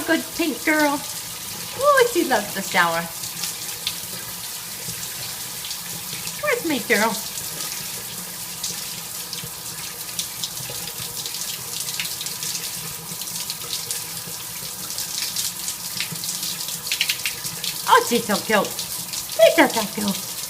good pink girl. Oh, she loves the shower. Where's my girl? Oh, she's so cute. She's just so cute.